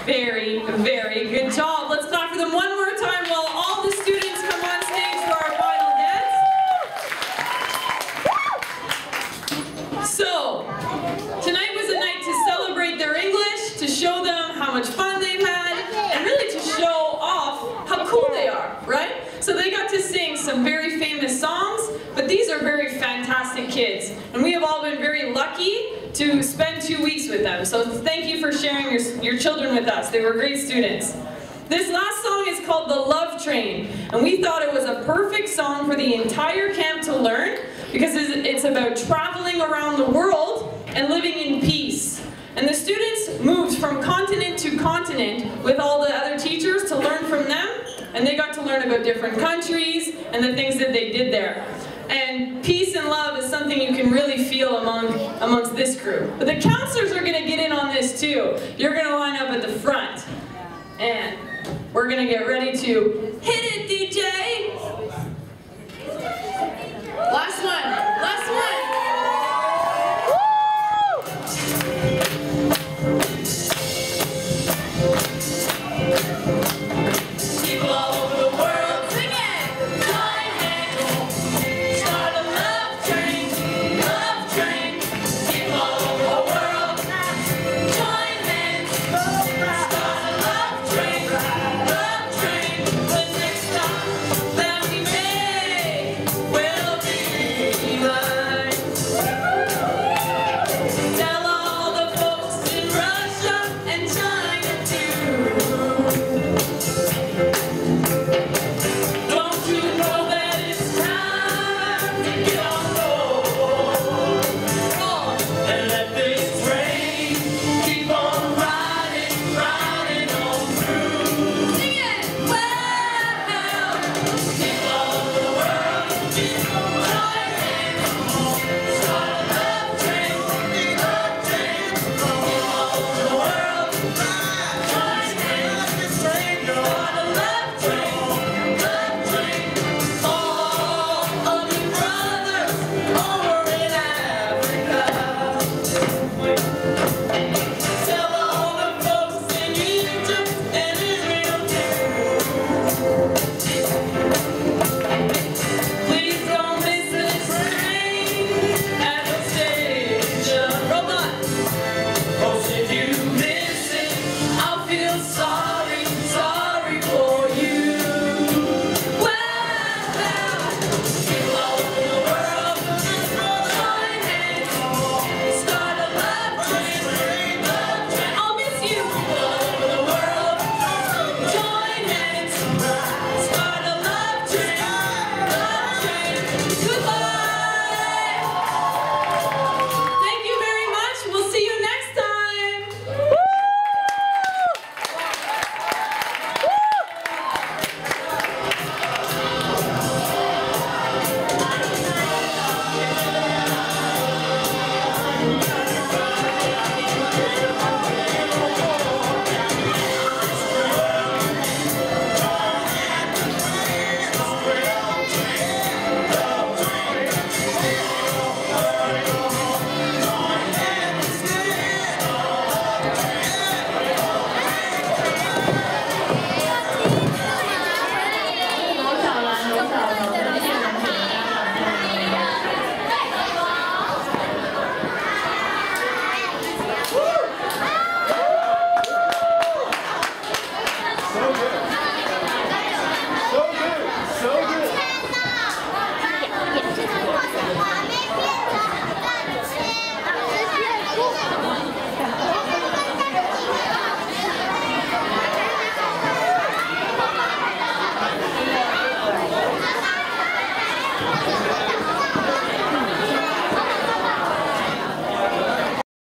Very, very good job. Let's clap for them one more time while all the students come on stage for our final dance. So, tonight was a night to celebrate their English, to show them how much fun they've had, and really to show off how cool they are, right? So they got to sing some very famous songs, but these are very fantastic kids. And we have all been very lucky to spend 2 weeks with them. So thank you for sharing your children with us. They were great students. This last song is called The Love Train. And we thought it was a perfect song for the entire camp to learn because it's about traveling around the world and living in peace. And the students moved from continent to continent with all the other teachers to learn from them. And they got to learn about different countries and the things that they did there. And peace and love is something you can really feel amongst this group. But the counselors are going to get in on this too. You're going to line up at the front. And we're going to get ready to hit it, DJ! Last one.